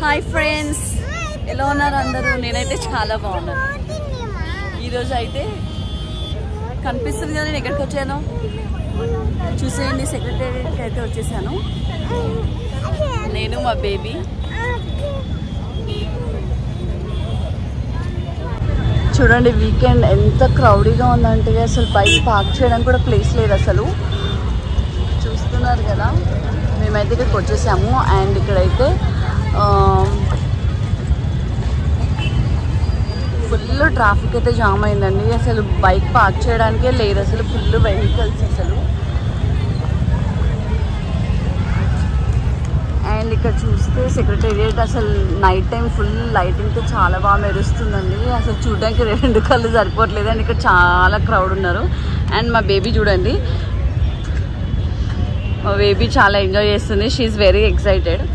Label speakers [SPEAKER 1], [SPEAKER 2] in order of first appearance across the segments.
[SPEAKER 1] Hi friends, ఎలా ఉన్నారు అందరూ? నేనైతే చాలా బాగున్నాను. ఈరోజు అయితే కనిపిస్తుంది కదా నేను ఎక్కడికి వచ్చాను చూసేయండి. సెక్రటేరియట్కి అయితే వచ్చేసాను నేను మా బేబీ. చూడండి వీకెండ్ ఎంత క్రౌడీగా ఉందంటే అసలు బైక్ పార్క్ చేయడానికి కూడా ప్లేస్ లేదు అసలు. చూస్తున్నారు కదా, మేమైతే ఇక్కడికి వచ్చేసాము. అండ్ ఇక్కడైతే ఫుల్ ట్రాఫిక్ అయితే జామ్ అయిందండి. అసలు బైక్ పార్క్ చేయడానికే లేదు అసలు, ఫుల్ వెహికల్స్ అసలు. అండ్ ఇక్కడ చూస్తే సెక్రటేరియట్ అసలు నైట్ టైం ఫుల్ లైటింగ్తో చాలా బాగా మెరుస్తుందండి. అసలు చూడడానికి రెండు కళ్ళు సరిపోవట్లేదు. అండ్ ఇక్కడ చాలా క్రౌడ్ ఉన్నారు. అండ్ మా బేబీ చూడండి, మా బేబీ చాలా ఎంజాయ్ చేస్తుంది. She very excited.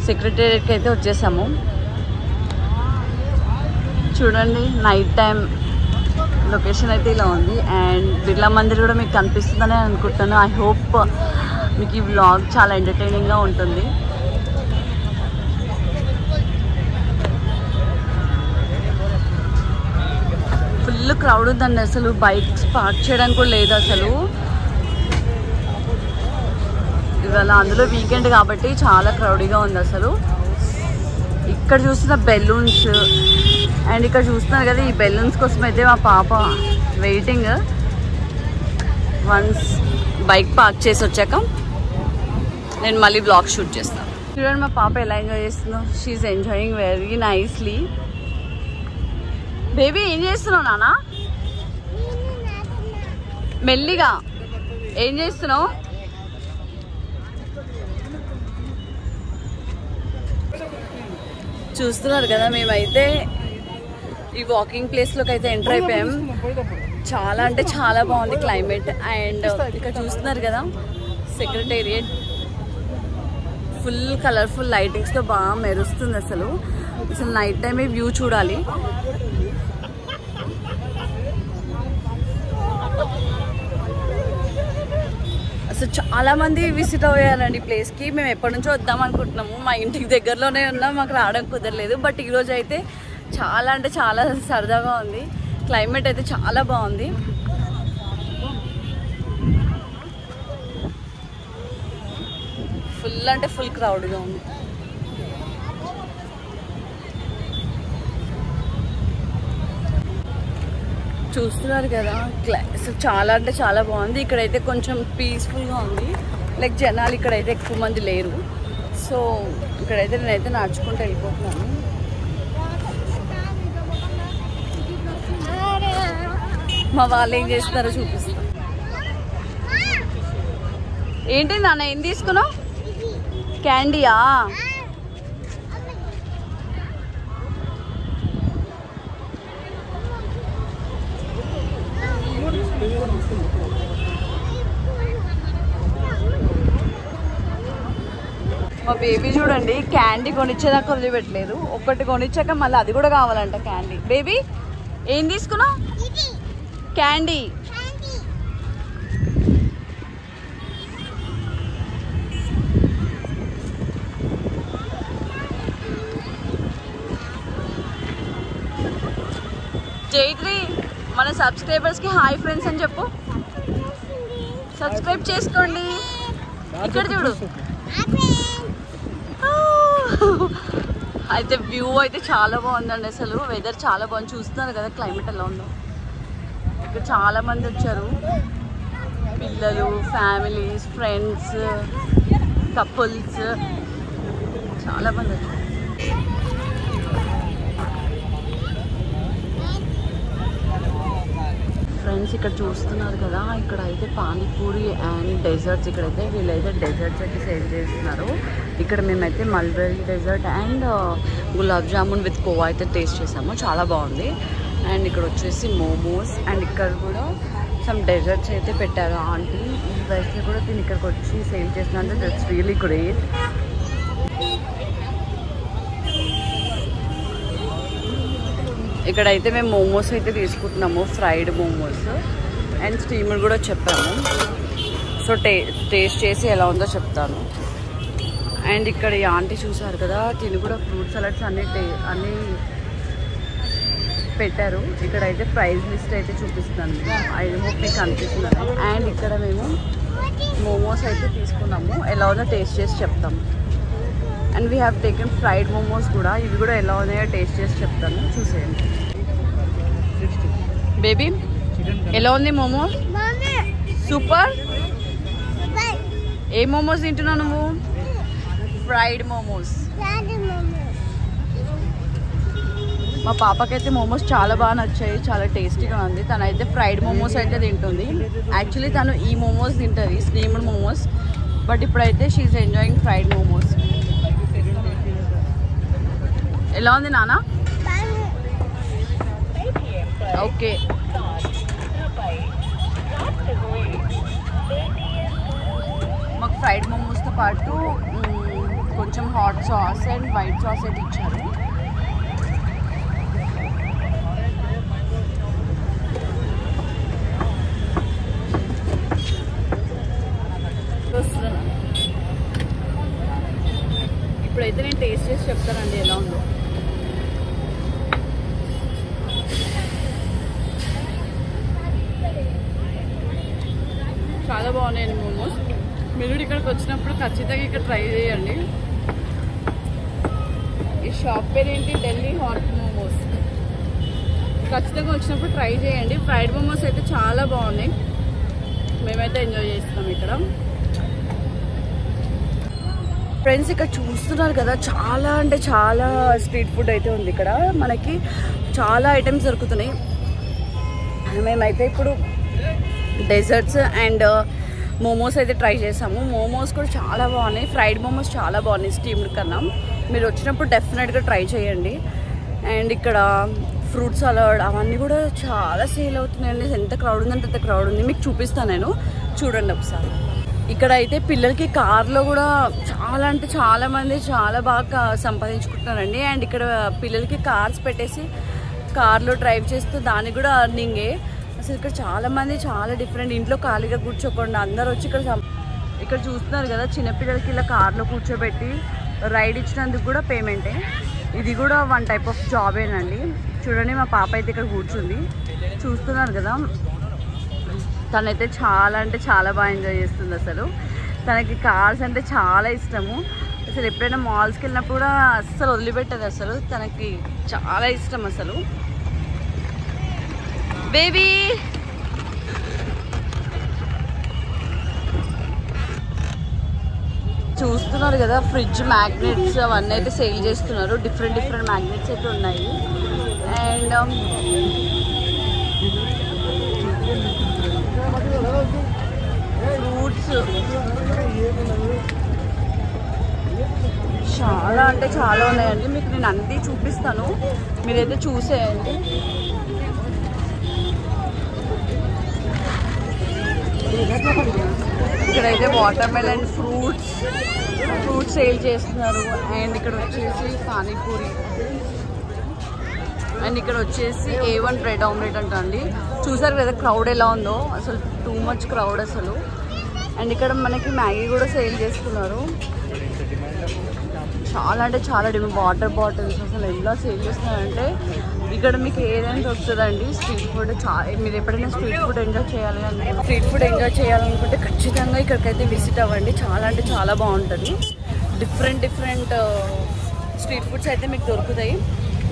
[SPEAKER 1] సెక్రటేరియట్కి అయితే వచ్చేసాము. చూడండి నైట్ టైం లొకేషన్ అయితే ఇలా ఉంది. అండ్ బిర్లా మందిర్ కూడా మీకు కనిపిస్తుందని అనుకుంటాను. ఐ హోప్ మీకు ఈ వ్లాగ్ చాలా ఎంటర్టైనింగ్గా ఉంటుంది. ఫుల్ క్రౌడ్ ఉందండి, అసలు బైక్స్ పార్క్ చేయడానికి కూడా లేదు అసలు ఇవాళ. అందులో వీకెండ్ కాబట్టి చాలా క్రౌడీగా ఉంది అసలు. ఇక్కడ చూస్తున్న బెలూన్స్ అండ్ ఇక్కడ చూస్తున్నారు కదా, ఈ బెలూన్స్ కోసం అయితే మా పాప వెయిటింగ్. వన్స్ బైక్ పార్క్ చేసి వచ్చాక నేను మళ్ళీ బ్లాగ్ షూట్ చేస్తాను. చూడండి మా పాప ఎలా ఎంజాయ్ చేస్తుందో. She enjoying very nicely. Baby ఏం చేస్తున్నావు నాన్న? మెల్లిగా ఏం చేస్తున్నావు? చూస్తున్నారు కదా, మేమైతే ఈ వాకింగ్ ప్లేస్లోకి అయితే ఎంటర్ అయిపోయాం. చాలా అంటే చాలా బాగుంది క్లైమేట్. అండ్ ఇక్కడ చూస్తున్నారు కదా, సెక్రటేరియట్ ఫుల్ కలర్ఫుల్ లైటింగ్స్తో బాగా మెరుస్తుంది అసలు. అసలు నైట్ టైమే వ్యూ చూడాలి. అసలు చాలా మంది విజిట్ అయ్యారండి ఈ ప్లేస్కి. మేము ఎప్పటి నుంచో వద్దాం అనుకుంటున్నాము. మా ఇంటికి దగ్గరలోనే ఉన్నాం, మాకు రావడం కుదరలేదు. బట్ ఈరోజు అయితే చాలా అంటే చాలా సరదాగా ఉంది. క్లైమేట్ అయితే చాలా బాగుంది. ఫుల్ అంటే ఫుల్ క్రౌడ్గా ఉంది. చూస్తున్నారు కదా, అసలు చాలా అంటే చాలా బాగుంది. ఇక్కడైతే కొంచెం పీస్ఫుల్గా ఉంది. లైక్ జనాలు ఇక్కడైతే ఎక్కువ మంది లేరు. సో ఇక్కడైతే నేనైతే నడుచుకుంటూ వెళ్ళిపోతున్నాను. మా వాళ్ళు ఏం చేస్తున్నారో చూపిస్తాను. ఏంటి నాన్న, ఏం తీసుకున్నావు? క్యాండీయా? మా బేబీ చూడండి, క్యాండీ కొనిచ్చేదాకా వదిలిపెట్టలేదు. ఒక్కటి కొనిచ్చాక మళ్ళీ అది కూడా కావాలంట క్యాండీ. బేబీ ఏం తీసుకున్నావు? క్యాండీ. జైత్రి, మన సబ్స్క్రైబర్స్కి హాయ్ ఫ్రెండ్స్ అని చెప్పు. సబ్స్క్రైబ్ చేసుకోండి. ఇక్కడ చూడు. అయితే వ్యూ అయితే చాలా బాగుందండి. అసలు వెదర్ చాలా బాగుంది. చూస్తున్నారు కదా క్లైమేట్ ఎలా ఉందో. ఇక్కడ చాలా మంది వచ్చారు, పిల్లలు, ఫ్యామిలీస్, ఫ్రెండ్స్, కపుల్స్, చాలా మంది వచ్చారు. ఫ్రెండ్స్ ఇక్కడ చూస్తున్నారు కదా, ఇక్కడ అయితే పానీపూరి అండ్ డెజర్ట్స్, ఇక్కడైతే వీళ్ళైతే డెజర్ట్స్ అయితే సేల్ చేస్తున్నారు. ఇక్కడ మేమైతే mulberry dessert and gulab jamun with కోవా అయితే టేస్ట్ చేసాము, చాలా బాగుంది. అండ్ ఇక్కడ వచ్చేసి మోమోస్ అండ్ ఇక్కడ కూడా సమ్ డెజర్ట్స్ అయితే పెట్టారు ఆంటీ. ఈ వయసులో కూడా దీన్ని ఇక్కడికి వచ్చి సేల్ చేస్తున్నారు. That's really great. ఇక్కడైతే మేము మోమోస్ అయితే తీసుకుంటున్నాము, ఫ్రైడ్ మోమోస్ అండ్ స్టీమర్ కూడా చెప్పాము. సో టేస్ట్ చేసి ఎలా ఉందో చెప్తాను. అండ్ ఇక్కడ ఈ ఆంటీ చూసారు కదా, తిని కూడా ఫ్రూట్ సలాడ్స్ అన్నీ పెట్టారు. ఇక్కడ అయితే ప్రైస్ లిస్ట్ అయితే చూపిస్తున్నాను, ఐ హోప్ మీకు కనిపిస్తుంది. అండ్ ఇక్కడ మేము మోమోస్ అయితే తీసుకున్నాము, ఎలా ఉందో టేస్ట్ చేసి చెప్తాము. And we have taken fried momos కూడా, ఇవి కూడా ఎలా ఉన్నాయో టేస్ట్ చేసి చెప్తాను, చూసేయండి. బేబీ ఎలా ఉంది మోమోస్? సూపర్. ఏ మోమోస్ తింటున్నావు నువ్వు? ఫ్రైడ్ మోమోస్. మా పాపకైతే మోమోస్ చాలా బాగా నచ్చాయి, చాలా టేస్టీగా ఉంది. తనైతే ఫ్రైడ్ మోమోస్ అయితే తింటుంది. యాక్చువల్లీ తను ఈ మోమోస్ తింటుంది, స్టీమ్డ్ మోమోస్, బట్ ఇప్పుడైతే షీఈస్ ఎంజాయింగ్ ఫ్రైడ్ మోమోస్. ఎలా ఉంది నాన్న? ఓకే. మాకు ఫ్రైడ్ మోమోస్తో పాటు కొంచెం hot sauce and white sauce అయితే ఇచ్చారు. ఇప్పుడైతే నేను టేస్ట్ చేసి చెప్తానండి ఎలా ఉందో. చాలా బాగున్నాయండి మోమోస్. మీరు ఇక్కడికి వచ్చినప్పుడు ఖచ్చితంగా ఇక్కడ ట్రై చేయండి. ఈ షాప్ పేరు ఏంటి? ఢిల్లీ హాట్ మోమోస్. ఖచ్చితంగా వచ్చినప్పుడు ట్రై చేయండి. ఫ్రైడ్ మోమోస్ అయితే చాలా బాగున్నాయి, మేమైతే ఎంజాయ్ చేస్తున్నాం ఇక్కడ. ఫ్రెండ్స్ ఇక్కడ చూస్తున్నారు కదా, చాలా అంటే చాలా స్ట్రీట్ ఫుడ్ అయితే ఉంది ఇక్కడ. మనకి చాలా ఐటమ్స్ దొరుకుతున్నాయి. మేమైతే ఇప్పుడు డెజర్ట్స్ అండ్ మోమోస్ అయితే ట్రై చేసాము. మోమోస్ కూడా చాలా బాగున్నాయి, ఫ్రైడ్ మోమోస్ చాలా బాగున్నాయి స్టీమ్డ్ కన్నా. మీరు వచ్చినప్పుడు డెఫినెట్గా ట్రై చేయండి. అండ్ ఇక్కడ ఫ్రూట్ సలాడ్ అవన్నీ కూడా చాలా సేల్ అవుతున్నాయండి. ఎంత క్రౌడ్ ఉందంటే అంత క్రౌడ్ ఉంది, మీకు చూపిస్తాను నేను, చూడండి ఒకసారి. ఇక్కడ అయితే పిల్లలకి కార్లో కూడా చాలా అంటే చాలా మంది చాలా బాగా సంపాదించుకుంటున్నారండి. అండ్ ఇక్కడ పిల్లలకి కార్స్ పెట్టేసి కార్లో డ్రైవ్ చేస్తూ దానికి కూడా అర్నింగే. అసలు ఇక్కడ చాలా మంది చాలా డిఫరెంట్, ఇంట్లో ఖాళీగా కూర్చోకుండా అందరు వచ్చి ఇక్కడ చూస్తున్నారు కదా, చిన్నపిల్లలకి ఇలా కార్లో కూర్చోబెట్టి రైడ్ ఇచ్చినందుకు కూడా పేమెంటే. ఇది కూడా వన్ టైప్ ఆఫ్ జాబేనండి. చూడండి మా పాప అయితే ఇక్కడ కూర్చుంది, చూస్తున్నారు కదా. తనైతే చాలా అంటే చాలా బాగా ఎంజాయ్ చేస్తుంది. అసలు తనకి కార్స్ అంటే చాలా ఇష్టము. అసలు ఎప్పుడైనా మాల్స్కి వెళ్ళినప్పుడు కూడా అస్సలు వదిలిపెట్టదు, అసలు తనకి చాలా ఇష్టం అసలు. బేబీ చూస్తున్నారు కదా, ఫ్రిడ్జ్ మ్యాగ్నెట్స్ అవన్నీ అయితే సేల్ చేస్తున్నారు. డిఫరెంట్ డిఫరెంట్ మ్యాగ్నెట్స్ అయితే ఉన్నాయి. అండ్ ఫ్రూట్స్ చాలా అంటే చాలా ఉన్నాయండి. మీకు నేను అన్నీ చూపిస్తాను, మీరైతే చూసేయండి. ఇక్కడైతే వాటర్ మెలన్ ఫ్రూట్స్ సేల్ చేస్తున్నారు. అండ్ ఇక్కడ వచ్చేసి పానీపూరి, అండ్ ఇక్కడ వచ్చేసి A1 బ్రెడ్ ఆమ్లెట్ అంటండి. చూసారు కదా క్రౌడ్ ఎలా ఉందో, అసలు టూ మచ్ క్రౌడ్ అసలు. అండ్ ఇక్కడ మనకి మ్యాగీ కూడా సేల్ చేస్తున్నారు. చాలా అంటే చాలా వాటర్ బాటిల్స్ అసలు ఎలా సేల్ చేస్తున్నారంటే ఇక్కడ మీకు ఏదైనా దొరుకుతుందండి. స్ట్రీట్ ఫుడ్ మీరు ఎప్పుడైనా స్ట్రీట్ ఫుడ్ ఎంజాయ్ చేయాలనుకుంటే ఖచ్చితంగా ఇక్కడికైతే విజిట్ అవ్వండి. చాలా అంటే చాలా బాగుంటుంది. డిఫరెంట్ స్ట్రీట్ ఫుడ్స్ అయితే మీకు దొరుకుతాయి.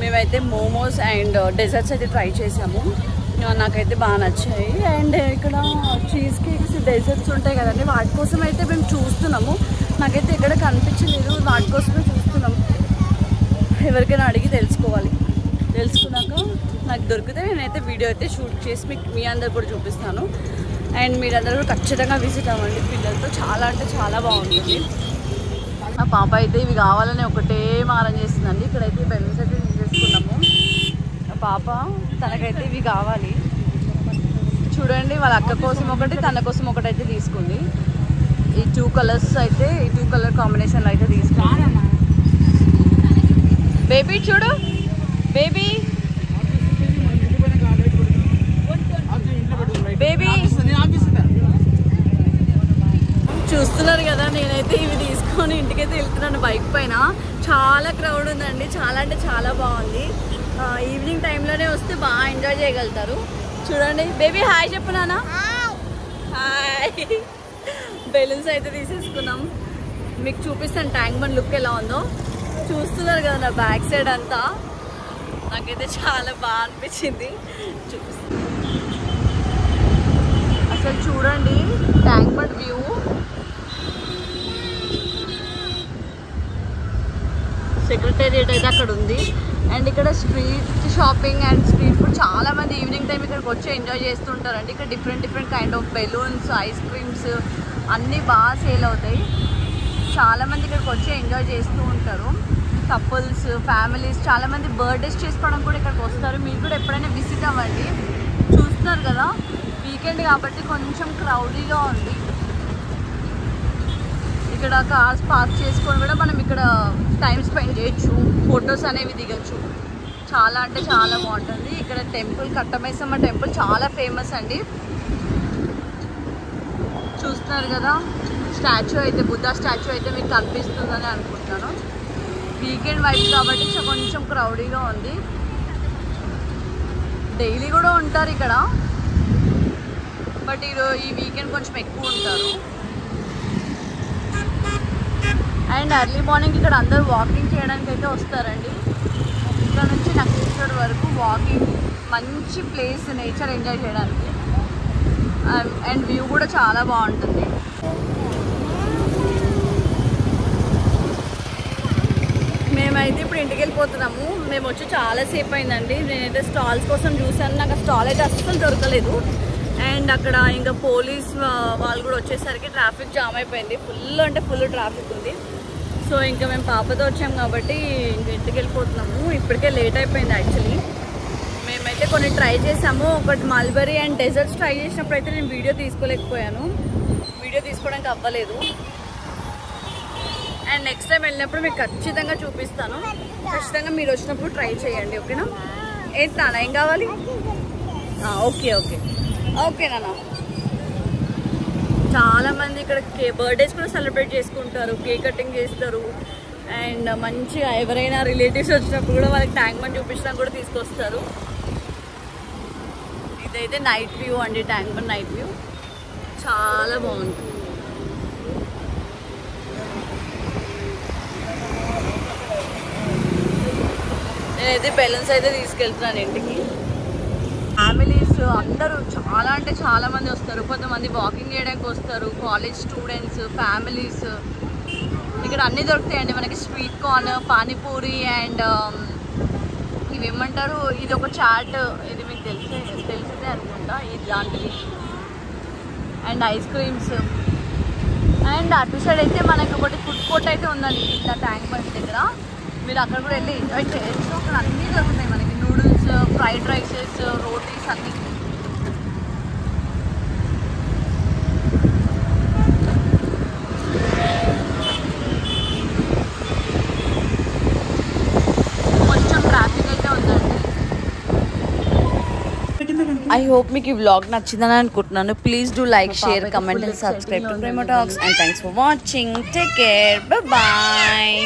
[SPEAKER 1] మేమైతే మోమోస్ అండ్ డెజర్ట్స్ అయితే ట్రై చేసాము, నాకైతే బాగా నచ్చాయి. అండ్ ఇక్కడ చీజ్ కేక్స్ డెజర్ట్స్ ఉంటాయి కదండి, వాటి కోసం అయితే మేము చూస్తున్నాము. నాకైతే ఎక్కడ కనిపించలేదు, వాటి కోసమే చూస్తున్నాం. ఎవరికైనా అడిగి తెలుసుకున్నాక నాకు దొరికితే నేనైతే వీడియో అయితే షూట్ చేసి మీకు మీ అందరు కూడా చూపిస్తాను. అండ్ మీరందరూ కూడా ఖచ్చితంగా విజిట్ అవ్వండి పిల్లలతో, చాలా అంటే చాలా బాగుంటుంది. మా పాప అయితే ఇవి కావాలని ఒకటే మారం చేస్తుందండి. ఇక్కడైతే బెలూన్స్ అయితే తీసుకున్నాము. మా పాప తనకైతే ఇవి కావాలి. చూడండి వాళ్ళ అక్క కోసం ఒకటి, తన కోసం ఒకటి అయితే తీసుకుంది. ఈ 2 కలర్స్ అయితే ఈ 2 కలర్ కాంబినేషన్లో అయితే తీసుకుంది. బేబీ చూడు, బేబీ చూస్తున్నారు కదా, నేనైతే ఇవి తీసుకొని ఇంటికైతే వెళ్తున్నాను బైక్ పైన. చాలా క్రౌడ్ ఉందండి, చాలా అంటే చాలా బాగుంది. ఈవినింగ్ టైంలోనే వస్తే బాగా ఎంజాయ్ చేయగలుగుతారు. చూడండి బేబీ హాయ్ చెప్పు నాన్న. హాయ్. బెలూన్స్ అయితే తీసేసుకున్నాం, మీకు చూపిస్తాను ట్యాంక్ బండ్ లుక్ ఎలా ఉందో. చూస్తున్నారు కదా నా బ్యాక్ సైడ్ అంతా, నాకైతే చాలా బాగా అనిపించింది. చూపిస్తాను అసలు చూడండి ట్యాంక్ బండ్ వ్యూ. సెక్రటేరియట్ అయితే అక్కడ ఉంది. అండ్ ఇక్కడ street shopping and street food, చాలా మంది ఈవినింగ్ టైం ఇక్కడికి వచ్చి ఎంజాయ్ చేస్తుంటారండి. ఇక్కడ different kind of balloons, ice creams అన్నీ బాగా సేల్ అవుతాయి. చాలామంది ఇక్కడికి వచ్చి ఎంజాయ్ చేస్తూ ఉంటారు. కపుల్స్, ఫ్యామిలీస్, చాలామంది బర్త్డేస్ చేసుకోవడం కూడా ఇక్కడికి వస్తారు. మీరు కూడా ఎప్పుడైనా విజిట్ అవ్వండి. చూస్తున్నారు కదా వీకెండ్ కాబట్టి కొంచెం క్రౌడీగా ఉంది. ఇక్కడ కార్స్ పార్క్ చేసుకొని కూడా మనం ఇక్కడ టైం స్పెండ్ చేయొచ్చు, ఫొటోస్ అనేవి దిగచ్చు. చాలా అంటే చాలా బాగుంటుంది. ఇక్కడ టెంపుల్, కట్టమైసమ్మ టెంపుల్ చాలా ఫేమస్ అండి. చూస్తున్నారు కదా స్టాచ్యూ అయితే, బుద్ధ స్టాచ్యూ అయితే మీకు కనిపిస్తుందని అనుకుంటున్నాను. వీకెండ్ వైపు కాబట్టి కొంచెం క్రౌడీగా ఉంది. డైలీ కూడా ఉంటారు ఇక్కడ, బట్ ఈ వీకెండ్ కొంచెం ఎక్కువ ఉంటారు. అండ్ ఎర్లీ మార్నింగ్ ఇక్కడ అందరూ వాకింగ్ చేయడానికి అయితే వస్తారండి. ఇక్కడ నుంచి నక్లేశ్వర్ వరకు వాకింగ్, మంచి ప్లేస్, నేచర్ ఎంజాయ్ చేయడానికి. అండ్ వ్యూ కూడా చాలా బాగుంటుంది. మేమైతే ఇప్పుడు ఇంటికి వెళ్ళిపోతున్నాము. మేము వచ్చి చాలాసేపు అయిందండి. నేనైతే స్టాల్స్ కోసం చూసాను, నాకు ఆ స్టాల్ అయితే అస్సలు దొరకలేదు. అండ్ అక్కడ ఇంకా పోలీస్ వాళ్ళు కూడా వచ్చేసరికి ట్రాఫిక్ జామ్ అయిపోయింది. ఫుల్ అంటే ఫుల్ ట్రాఫిక్ ఉంది. సో ఇంకా మేము పాపతో వచ్చాం కాబట్టి ఇంక ఇంటికి వెళ్ళిపోతున్నాము. ఇప్పటికే లేట్ అయిపోయింది యాక్చువల్లీ. మేమైతే కొన్ని ట్రై చేసాము. ఒకటి మల్బరీ అండ్ డెజర్ట్స్ ట్రై చేసినప్పుడు అయితే నేను వీడియో తీసుకోలేకపోయాను, వీడియో తీసుకోవడానికి అవ్వలేదు. అండ్ నెక్స్ట్ టైం వెళ్ళినప్పుడు మీకు ఖచ్చితంగా చూపిస్తాను. ఖచ్చితంగా మీరు వచ్చినప్పుడు ట్రై చేయండి, ఓకేనా? ఏంటి నాన్న ఏం కావాలి? ఓకే ఓకే ఓకే నాన్న. చాలామంది ఇక్కడ బర్త్డేస్ కూడా సెలబ్రేట్ చేసుకుంటారు, కేక్ కటింగ్ చేస్తారు. అండ్ మంచిగా ఎవరైనా రిలేటివ్స్ వచ్చినప్పుడు కూడా వాళ్ళకి ట్యాంక్ బండ్ చూపించడానికి కూడా తీసుకొస్తారు. ఇదైతే నైట్ వ్యూ అండి, ట్యాంక్ బండ్ నైట్ వ్యూ చాలా బాగుంటుంది. నేనైతే బెలూన్స్ అయితే తీసుకెళ్తున్నాను ఇంటికి. ఫ్యామిలీస్ అందరూ చాలా అంటే చాలా మంది వస్తారు. కొంతమంది వాకింగ్ చేయడానికి వస్తారు, కాలేజ్ స్టూడెంట్స్, ఫ్యామిలీస్. ఇక్కడ అన్నీ దొరుకుతాయండి మనకి. స్వీట్ కార్న్, పానీపూరి అండ్ ఇవి ఏమంటారు, ఇది ఒక చాట్, ఇది మీకు తెలిసిదే అనుకుంటా, ఇది లాంటిది. And ice creams. అండ్ అటు సైడ్ అయితే మనకి ఒకటి ఫుడ్ కోర్ట్ అయితే ఉందండి ఇట్లా ట్యాంక్ బండ్ దగ్గర. మీరు అక్కడ కూడా వెళ్ళి ఎంజాయ్ చేయొచ్చు. అక్కడ అన్నీ దొరుకుతాయి మనకి, నూడిల్స్, ఫ్రైడ్ రైసెస్, రోటీస్ అన్నీ. కొంచెం ట్రాఫిక్ అయితే ఉందండి. ఐ హోప్ మీకు ఈ వ్లాగ్ నచ్చిందని అనుకుంటున్నాను. Please do like, share, comment and subscribe to Prema talks. And thanks for watching. Take care, bye.